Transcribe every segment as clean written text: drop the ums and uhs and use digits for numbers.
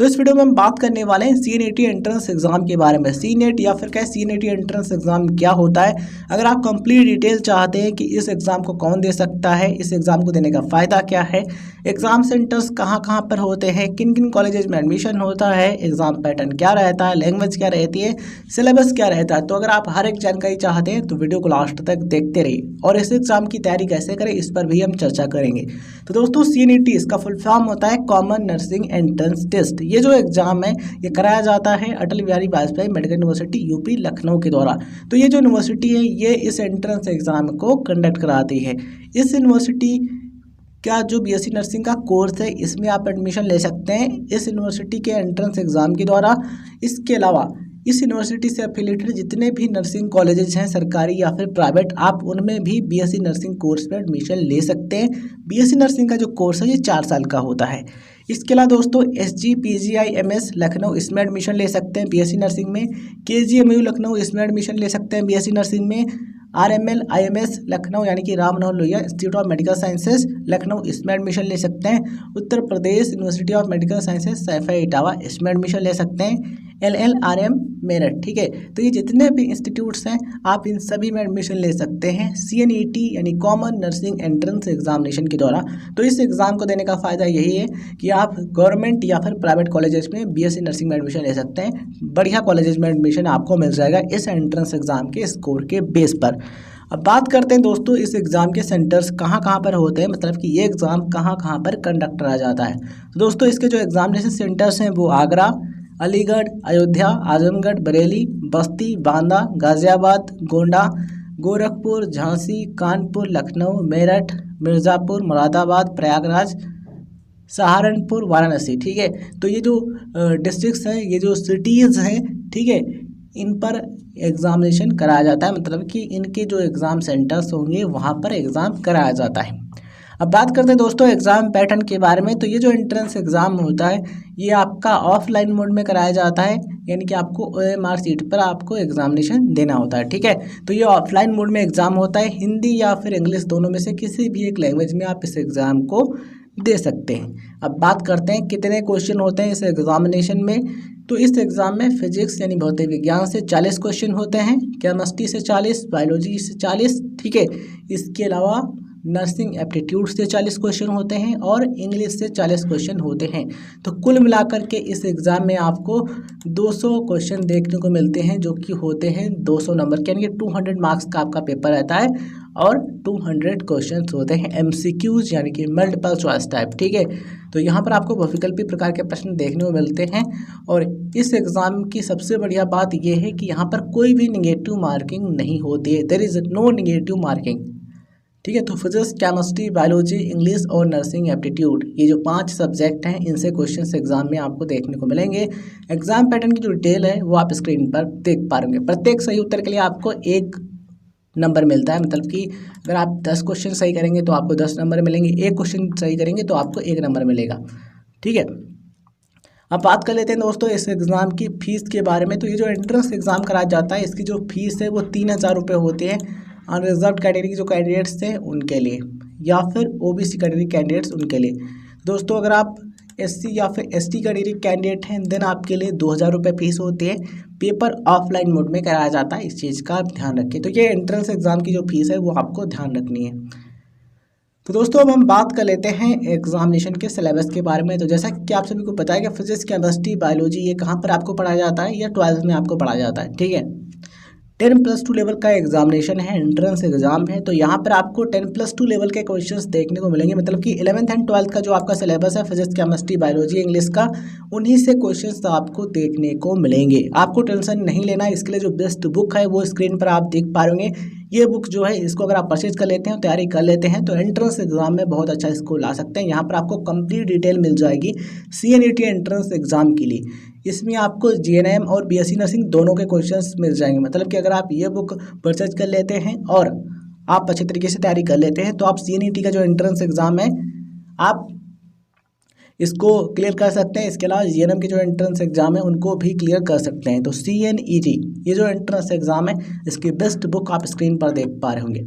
तो इस वीडियो में हम बात करने वाले हैं सीएनईटी एंट्रेंस एग्जाम के बारे में। सीनेट या फिर क्या सीएनईटी एंट्रेंस एग्जाम क्या होता है, अगर आप कंप्लीट डिटेल चाहते हैं कि इस एग्जाम को कौन दे सकता है, इस एग्जाम को देने का फ़ायदा क्या है, एग्जाम सेंटर्स कहाँ कहाँ पर होते हैं, किन किन कॉलेजेस में एडमिशन होता है, एग्जाम पैटर्न क्या रहता है, लैंग्वेज क्या रहती है, सिलेबस क्या रहता है, तो अगर आप हर एक जानकारी चाहते हैं तो वीडियो को लास्ट तक देखते रहिए। और इस एग्जाम की तैयारी कैसे करें इस पर भी हम चर्चा करेंगे। तो दोस्तों सीएनईटी इसका फुल फॉर्म होता है कॉमन नर्सिंग एंट्रेंस टेस्ट। ये जो एग्जाम है ये कराया जाता है Atal Bihari Vajpayee medical university UP Lucknow के द्वारा। तो ये जो यूनिवर्सिटी है ये इस एंट्रेंस एग्जाम को कंडक्ट कराती है। इस यूनिवर्सिटी का जो बीएससी नर्सिंग का कोर्स है इसमें आप एडमिशन ले सकते हैं इस यूनिवर्सिटी के एंट्रेंस एग्जाम के द्वारा। इसके अलावा इस यूनिवर्सिटी से एफिलेटेड जितने भी नर्सिंग कॉलेजेस हैं सरकारी या फिर प्राइवेट, आप उनमें भी बीएससी नर्सिंग कोर्स में एडमिशन ले सकते हैं। बीएससी नर्सिंग का जो कोर्स है ये 4 साल का होता है। इसके अलावा दोस्तों एसजी पीजीआई एमएस लखनऊ इसमें एडमिशन ले सकते हैं बीएससी नर्सिंग में। केजीएमयू लखनऊ इसमें एडमिशन ले सकते हैं बीएससी नर्सिंग में। आरएमएल आईएमएस लखनऊ यानी कि Ram Manohar Lohia institute of medical sciences Lucknow इसमें एडमिशन ले सकते हैं। Uttar Pradesh university of medical sciences Saifai Etawah इसमें एडमिशन ले सकते हैं। LLRM मेरठ, ठीक है। तो ये जितने भी इंस्टीट्यूट्स हैं आप इन सभी में एडमिशन ले सकते हैं सीएनईटी यानी कॉमन नर्सिंग एंट्रेंस एग्जामिनेशन के द्वारा। तो इस एग्ज़ाम को देने का फ़ायदा यही है कि आप गवर्नमेंट या फिर प्राइवेट कॉलेजेस में बीएससी नर्सिंग में एडमिशन ले सकते हैं। बढ़िया कॉलेजेस में एडमिशन आपको मिल जाएगा इस एंट्रेंस एग्ज़ाम के स्कोर के बेस पर। अब बात करते हैं दोस्तों इस एग्ज़ाम के सेंटर्स कहाँ कहाँ पर होते हैं, मतलब कि ये एग्ज़ाम कहाँ कहाँ पर कंडक्ट करा जाता है। तो दोस्तों इसके जो एग्जामिनेशन सेंटर्स हैं वो आगरा, अलीगढ़, अयोध्या, आजमगढ़, बरेली, बस्ती, बांदा, गाज़ियाबाद, गोंडा, गोरखपुर, झांसी, कानपुर, लखनऊ, मेरठ, मिर्ज़ापुर, मुरादाबाद, प्रयागराज, सहारनपुर, वाराणसी, ठीक है। तो ये जो डिस्ट्रिक्ट्स हैं, ये जो सिटीज़ हैं, ठीक है, इन पर एग्ज़ामिनेशन कराया जाता है, मतलब कि इनके जो एग्ज़ाम सेंटर्स होंगे वहाँ पर एग्ज़ाम कराया जाता है। अब बात करते हैं दोस्तों एग्ज़ाम पैटर्न के बारे में। तो ये जो एंट्रेंस एग्ज़ाम होता है ये आपका ऑफलाइन मोड में कराया जाता है, यानी कि आपको OMR सीट पर आपको एग्ज़ामिनेशन देना होता है, ठीक है। तो ये ऑफलाइन मोड में एग्ज़ाम होता है, हिंदी या फिर इंग्लिश दोनों में से किसी भी एक लैंग्वेज में आप इस एग्ज़ाम को दे सकते हैं। अब बात करते हैं कितने क्वेश्चन होते हैं इस एग्ज़ामिनेशन में। तो इस एग्ज़ाम में फिजिक्स यानी भौतिक विज्ञान से 40 क्वेश्चन होते हैं, केमिस्ट्री से 40, बायोलॉजी से 40, ठीक है। इसके अलावा नर्सिंग एप्टीट्यूड से 40 क्वेश्चन होते हैं और इंग्लिश से 40 क्वेश्चन होते हैं। तो कुल मिलाकर के इस एग्ज़ाम में आपको 200 क्वेश्चन देखने को मिलते हैं जो कि होते हैं 200 नंबर के, यानी कि 200 मार्क्स का आपका पेपर रहता है और 200 क्वेश्चन होते हैं MCQs यानी कि मल्टीपल चॉइस टाइप, ठीक है। तो यहाँ पर आपको बहुविकल्पी प्रकार के प्रश्न देखने को मिलते हैं। और इस एग्ज़ाम की सबसे बढ़िया बात यह है कि यहाँ पर कोई भी निगेटिव मार्किंग नहीं होती है, there is no negative marking, ठीक है। तो फिजिक्स, केमिस्ट्री, बायोलॉजी, इंग्लिश और नर्सिंग एप्टीट्यूड ये जो 5 सब्जेक्ट हैं इनसे क्वेश्चन एग्जाम में आपको देखने को मिलेंगे। एग्जाम पैटर्न की जो डिटेल है वो आप स्क्रीन पर देख पा रहे होंगे। प्रत्येक सही उत्तर के लिए आपको 1 नंबर मिलता है, मतलब कि अगर आप 10 क्वेश्चन सही करेंगे तो आपको 10 नंबर मिलेंगे, 1 क्वेश्चन सही करेंगे तो आपको 1 नंबर मिलेगा, ठीक है। अब बात कर लेते हैं दोस्तों इस एग्ज़ाम की फ़ीस के बारे में। तो ये जो एंट्रेंस एग्ज़ाम कराया जाता है इसकी जो फ़ीस है वो 3000 रुपये होती है अनरिजर्व कैटेगरी के जो कैंडिडेट्स हैं उनके लिए, या फिर OBC कैटेगरी कैंडिडेट्स उनके लिए। दोस्तों अगर आप SC या फिर ST कैटेगरी कैंडिडेट हैं देन आपके लिए 2000 रुपये फीस होती है। पेपर ऑफलाइन मोड में कराया जाता है, इस चीज़ का आप ध्यान रखें। तो ये एंट्रेंस एग्ज़ाम की जो फीस है वो आपको ध्यान रखनी है। तो दोस्तों अब हम बात कर लेते हैं एग्जामिनेशन के सिलेबस के बारे में। तो जैसा कि आप सभी को पता है कि फिजिक्स, केमिस्ट्री, बायोलॉजी ये कहाँ पर आपको पढ़ाया जाता है, या 12th में आपको पढ़ाया जाता है, ठीक है। 10+2 लेवल का एग्जामिनेशन है, एंट्रेंस एग्जाम है। तो यहाँ पर आपको 10+2 लेवल के क्वेश्चंस देखने को मिलेंगे, मतलब कि 11th एंड 12th का जो आपका सिलेबस है फिजिक्स, केमिस्ट्री, बायोलॉजी, इंग्लिश का, उन्हीं से क्वेश्चंस आपको देखने को मिलेंगे। आपको टेंशन नहीं लेना है, इसके लिए जो बेस्ट बुक है वो स्क्रीन पर आप देख पा रहे होंगे। ये बुक जो है इसको अगर आप परचेज कर लेते हैं, तैयारी कर लेते हैं तो एंट्रेंस एग्जाम में बहुत अच्छा इसको ला सकते हैं। यहाँ पर आपको कंप्लीट डिटेल मिल जाएगी सीएनईटी एंट्रेंस एग्जाम के लिए। इसमें आपको GNM और BSc नर्सिंग दोनों के क्वेश्चंस मिल जाएंगे, मतलब कि अगर आप ये बुक परचेज कर लेते हैं और आप अच्छे तरीके से तैयारी कर लेते हैं तो आप सीएनईटी का जो एंट्रेंस एग्ज़ाम है आप इसको क्लियर कर सकते हैं। इसके अलावा GNM के जो एंट्रेंस एग्जाम है उनको भी क्लियर कर सकते हैं। तो CNET ये जो एंट्रेंस एग्जाम है इसकी बेस्ट बुक आप स्क्रीन पर देख पा रहे होंगे।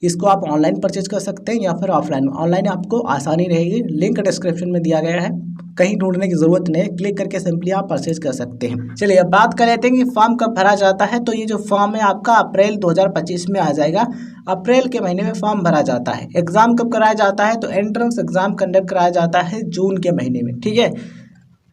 इसको आप ऑनलाइन परचेज कर सकते हैं या फिर ऑफलाइन। ऑनलाइन आपको आसानी रहेगी, लिंक डिस्क्रिप्शन में दिया गया है, कहीं ढूंढने की जरूरत नहीं, क्लिक करके सिंपली आप परचेज कर सकते हैं। चलिए अब बात कर लेते हैं कि फॉर्म कब भरा जाता है। तो ये जो फॉर्म है आपका अप्रैल 2025 में आ जाएगा। अप्रैल के महीने में फॉर्म भरा जाता है। एग्जाम कब कराया जाता है? तो एंट्रेंस एग्जाम कंडक्ट कराया जाता है जून के महीने में, ठीक है।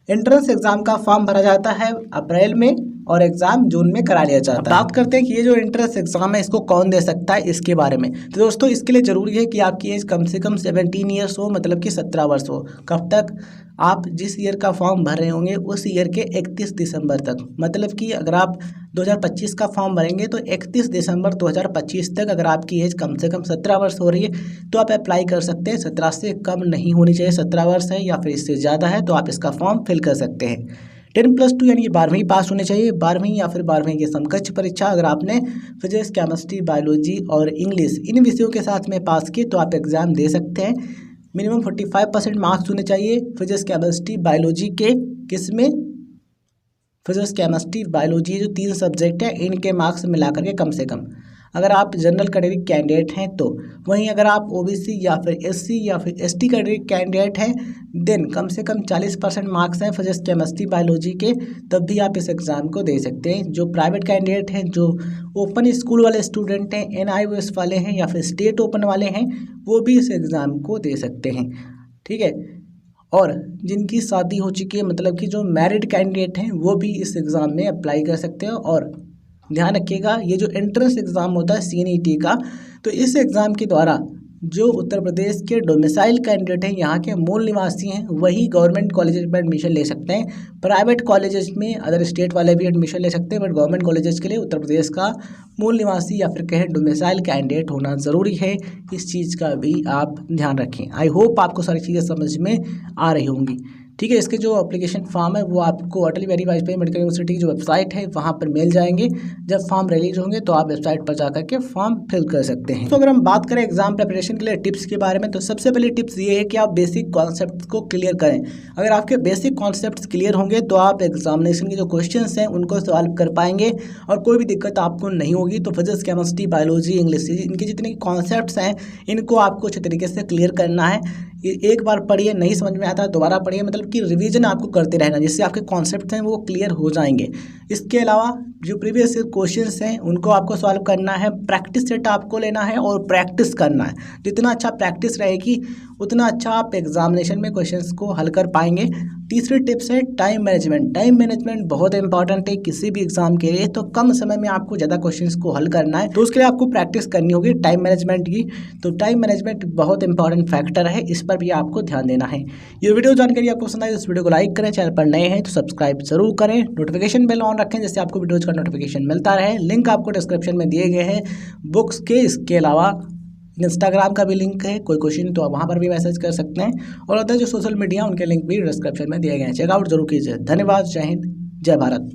एंट्रेंस एग्जाम का फॉर्म भरा जाता है अप्रैल में और एग्जाम जून में करा लिया जाता है। बात करते हैं कि ये जो एंट्रेंस एग्जाम है इसको कौन दे सकता है, इसके बारे में। तो दोस्तों इसके लिए जरूरी है कि आपकी एज कम से कम 17 ईयर्स हो, मतलब कि 17 वर्ष हो। कब तक? आप जिस ईयर का फॉर्म भर रहे होंगे उस ईयर के 31 दिसंबर तक। मतलब कि अगर आप 2025 का फॉर्म भरेंगे तो 31 दिसंबर 2025 तक अगर आपकी एज कम से कम 17 वर्ष हो रही है तो आप अप्लाई कर सकते हैं। 17 से कम नहीं होनी चाहिए, 17 वर्ष है या फिर इससे ज़्यादा है तो आप इसका फॉर्म फिल कर सकते हैं। 10+2 यानी कि 12वीं पास होने चाहिए। 12वीं या फिर 12वीं की समकक्ष परीक्षा अगर आपने फिजिक्स, केमिस्ट्री, बायोलॉजी और इंग्लिश इन विषयों के साथ में पास की तो आप एग्ज़ाम दे सकते हैं। मिनिमम 45% मार्क्स होने चाहिए फिजिक्स, केमिस्ट्री, बायोलॉजी के। किसमें? फिजिक्स, केमिस्ट्री, बायोलॉजी जो 3 सब्जेक्ट है इनके मार्क्स मिला करके कम से कम, अगर आप जनरल कैटेगरी कैंडिडेट हैं तो। वहीं अगर आप ओबीसी या फिर एससी या फिर एसटी कैटेगरी कैंडिडेट हैं देन कम से कम 40% मार्क्स हैं फिजिक्स, केमिस्ट्री, बायोलॉजी के, तब भी आप इस एग्ज़ाम को दे सकते हैं। जो प्राइवेट कैंडिडेट हैं, जो ओपन स्कूल वाले स्टूडेंट हैं, NIOS वाले हैं या फिर स्टेट ओपन वाले हैं, वो भी इस एग्ज़ाम को दे सकते हैं, ठीक है। और जिनकी शादी हो चुकी है, मतलब कि जो मैरिड कैंडिडेट हैं, वो भी इस एग्ज़ाम में अप्लाई कर सकते हैं। और ध्यान रखिएगा ये जो एंट्रेंस एग्ज़ाम होता है CNET का, तो इस एग्ज़ाम के द्वारा जो उत्तर प्रदेश के डोमिसाइल कैंडिडेट हैं, यहाँ के मूल निवासी हैं, वही गवर्नमेंट कॉलेजेस में एडमिशन ले सकते हैं। प्राइवेट कॉलेजेस में अदर स्टेट वाले भी एडमिशन ले सकते हैं, बट गवर्नमेंट कॉलेजेस के लिए उत्तर प्रदेश का मूल निवासी या फिर कहें डोमिसाइल कैंडिडेट होना ज़रूरी है। इस चीज़ का भी आप ध्यान रखें। आई होप आपको सारी चीज़ें समझ में आ रही होंगी, ठीक है। इसके जो एप्लीकेशन फॉर्म है वो आपको अटल बिहारी वाजपेयी मेडिकल यूनिवर्सिटी की जो वेबसाइट है वहाँ पर मिल जाएंगे। जब फॉर्म रिलीज होंगे तो आप वेबसाइट पर जाकर के फॉर्म फिल कर सकते हैं। तो अगर हम बात करें एग्जाम प्रिपरेशन के लिए टिप्स के बारे में, तो सबसे पहले टिप्स ये है कि आप बेसिक कॉन्सेप्ट को क्लियर करें। अगर आपके बेसिक कॉन्सेप्ट क्लियर होंगे तो आप एग्जामिनेशन के जो क्वेश्चन हैं उनको सॉल्व कर पाएंगे और कोई भी दिक्कत आपको नहीं होगी। तो फिजिक्स, केमिस्ट्री, बायोलॉजी, इंग्लिश, इनके जितने कॉन्सेप्ट्स हैं इनको आपको अच्छे तरीके से क्लियर करना है। एक बार पढ़िए, नहीं समझ में आता है दोबारा पढ़िए, मतलब कि रिवीजन आपको करते रहना, जिससे आपके कॉन्सेप्ट हैं वो क्लियर हो जाएंगे। इसके अलावा जो प्रीवियस क्वेश्चंस हैं उनको आपको सॉल्व करना है, प्रैक्टिस सेट आपको लेना है और प्रैक्टिस करना है। जितना अच्छा प्रैक्टिस रहेगी उतना अच्छा आप एग्जामिनेशन में क्वेश्चंस को हल कर पाएंगे। तीसरी टिप्स है टाइम मैनेजमेंट। टाइम मैनेजमेंट बहुत इंपॉर्टेंट है किसी भी एग्जाम के लिए। तो कम समय में आपको ज़्यादा क्वेश्चंस को हल करना है, तो उसके लिए आपको प्रैक्टिस करनी होगी टाइम मैनेजमेंट की। तो टाइम मैनेजमेंट बहुत इंपॉर्टेंट फैक्टर है, इस पर भी आपको ध्यान देना है। ये वीडियो जानकारी आपको पसंद आई तो इस वीडियो को लाइक करें, चैनल पर नए हैं तो सब्सक्राइब जरूर करें, नोटिफिकेशन बेल ऑन रखें जिससे आपको वीडियोज का नोटिफिकेशन मिलता रहे। लिंक आपको डिस्क्रिप्शन में दिए गए हैं बुक्स के। इसके अलावा इंस्टाग्राम का भी लिंक है, कोई क्वेश्चन तो आप वहाँ पर भी मैसेज कर सकते हैं। और अदर जो सोशल मीडिया उनके लिंक भी डिस्क्रिप्शन में दिए गए हैं, चेकआउट जरूर कीजिए। धन्यवाद, जय हिंद, जय भारत।